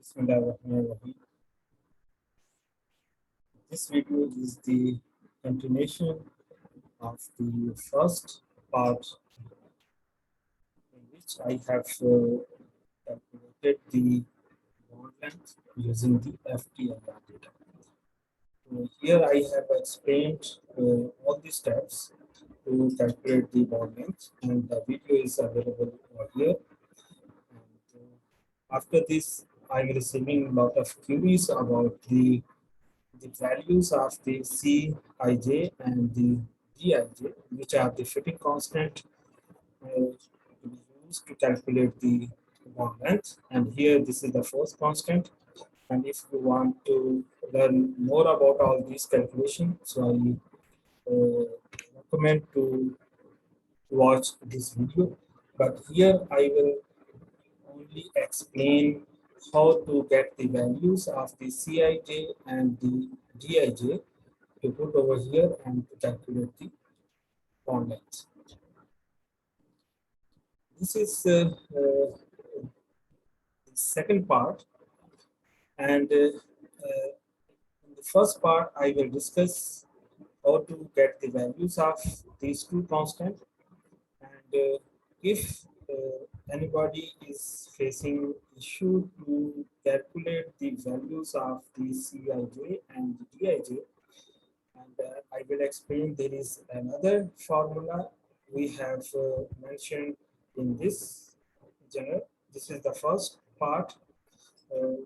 Bismillahirrahmanirrahim. This video is the continuation of the first part in which I have calculated the bond length using the FTIR data. Here I have explained all the steps to calculate the bond length, and the video is available over here. And after this, I'm receiving a lot of queries about the values of the Cij and the Gij, which are the fitting constant to be used to calculate the bond length. And here, this is the first constant. And if you want to learn more about all these calculations, so I recommend to watch this video. But here I will only explain how to get the values of the Cij and the Gij to put over here and to calculate the bond length. This is the second part, and in the first part I will discuss how to get the values of these two constants, and if anybody is facing issue to calculate the values of the Cij and the Dij, and I will explain there is another formula we have mentioned in this journal. This is the first part.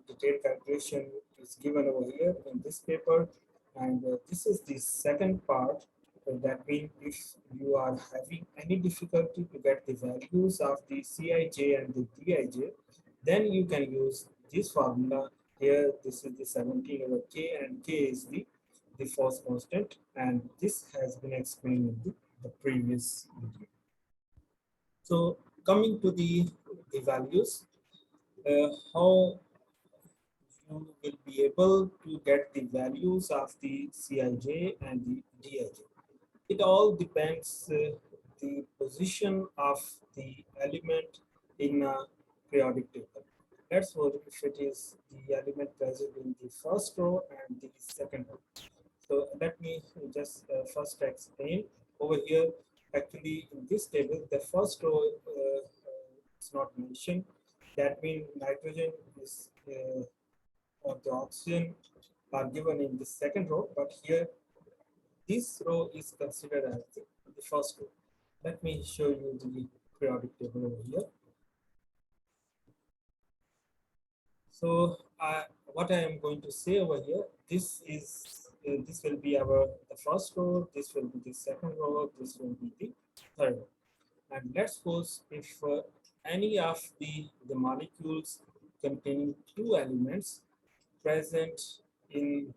Detailed calculation is given over here in this paper, and this is the second part. That means if you are having any difficulty to get the values of the Cij and the Dij, then you can use this formula here. This is the 17 over k, and k is the first constant, and this has been explained in the previous video. So coming to the values, how you will be able to get the values of the Cij and the Dij. It all depends the position of the element in a periodic table. Let's suppose if it is the element present in the first row and the second row. So let me just first explain over here. Actually, in this table, the first row is not mentioned. That means nitrogen is or the oxygen are given in the second row, but here this row is considered as the first row. Let me show you the periodic table over here. So what I am going to say over here, this will be the first row, this will be the second row, this will be the third row. And let's suppose if any of the molecules containing two elements present in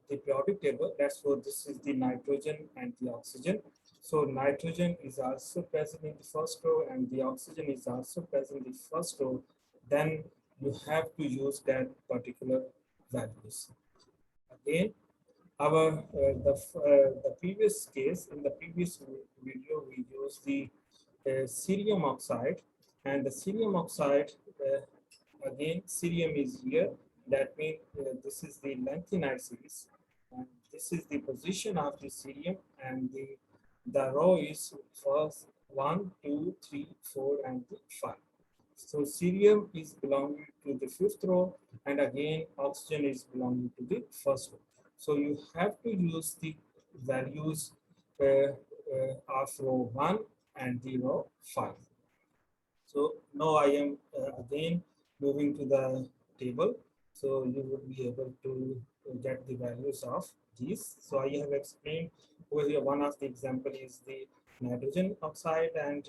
the periodic table, that's what this is the nitrogen and the oxygen. So nitrogen is also present in the first row and the oxygen is also present in the first row. Then you have to use that particular values. Again, the previous case, in the previous video, we used the cerium oxide, and the cerium oxide, again, cerium is here. That means this is the lanthanide series, and this is the position of the cerium, and the row is first 1, 2, 3, 4, and 5. So cerium is belonging to the fifth row, and again oxygen is belonging to the first row. So you have to use the values of row 1 and the row 5. So now I am again moving to the table. So you will be able to get the values of these. So I have explained over here. One of the example is the nitrogen oxide, and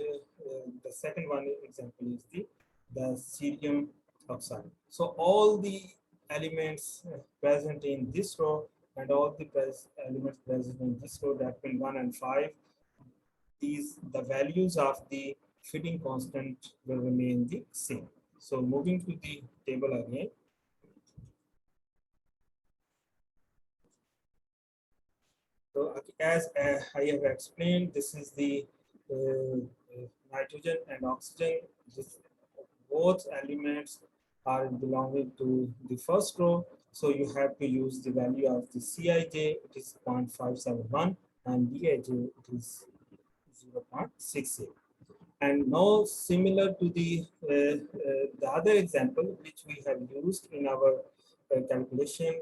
the second one example is the cerium oxide. So all the elements present in this row and all the elements present in this row, that means 1 and 5, the values of the fitting constant will remain the same. So moving to the table again. So as I have explained, this is the nitrogen and oxygen. Both elements are belonging to the first row. So you have to use the value of the Cij, it is 0.571, and Dij, it is 0.68. And now, similar to the other example which we have used in our calculation,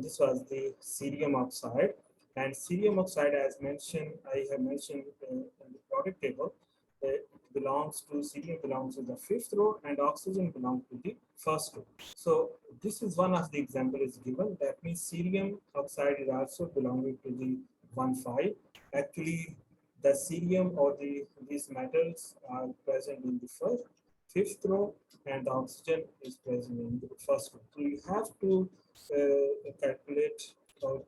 this was the cerium oxide. And cerium oxide, as mentioned, I have mentioned in the product table, it belongs to cerium belongs to the fifth row, and oxygen belongs to the first row. So this is one of the example is given. That means cerium oxide is also belonging to the 1,5. Actually, the cerium or these metals are present in the fifth row, and the oxygen is present in the first row. So you have to calculate in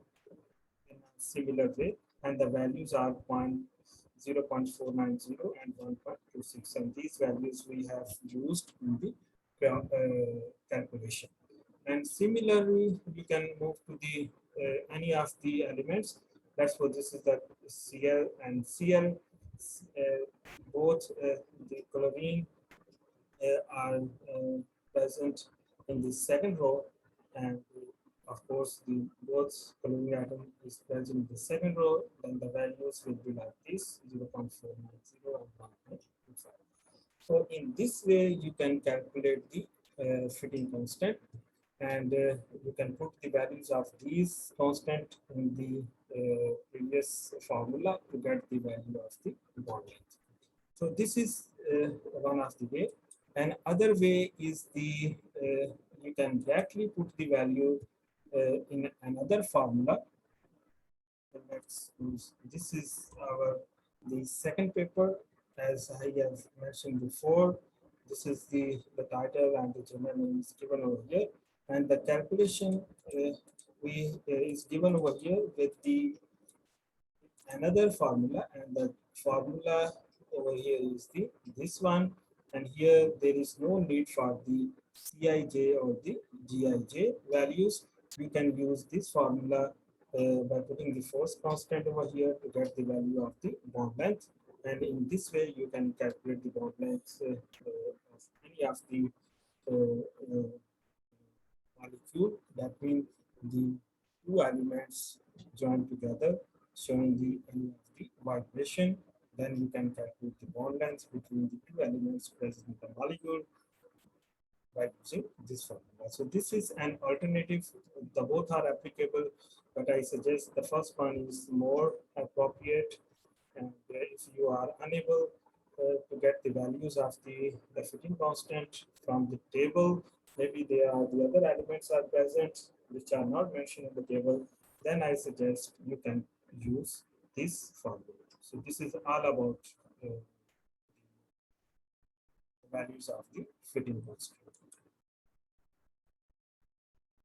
a similar way, and the values are 0.490 and 1.26, and these values we have used in the calculation. And similarly, you can move to the any of the elements. That's what this is the Cl and Cl. Both the chlorine are present in the second row, and of course the both chlorine atom is present in the second row. Then the values will be like this: 0.490 and 1.25. So in this way, you can calculate the fitting constant, and you can put the values of these constant in the previous formula to get the value of the bond length. So this is one of the way. And other way is the you can directly put the value in another formula. Let's use this is our the second paper, as I have mentioned before. This is the title and the journal name is given over here, and the calculation we is given over here with the another formula, and the formula over here is the this one, and here there is no need for the Cij or the Gij values. You can use this formula by putting the force constant over here to get the value of the bond length, and in this way you can calculate the bond length of any of the molecule. That means the two elements joined together, showing the any of the vibration. Then you can calculate the bond length between the two elements present in the molecule by using this formula. So this is an alternative. The both are applicable, but I suggest the first one is more appropriate. And if you are unable to get the values of the fitting constant from the table, maybe there are the other elements are present which are not mentioned in the table, then I suggest you can use this formula. So this is all about the values of the fitting constant.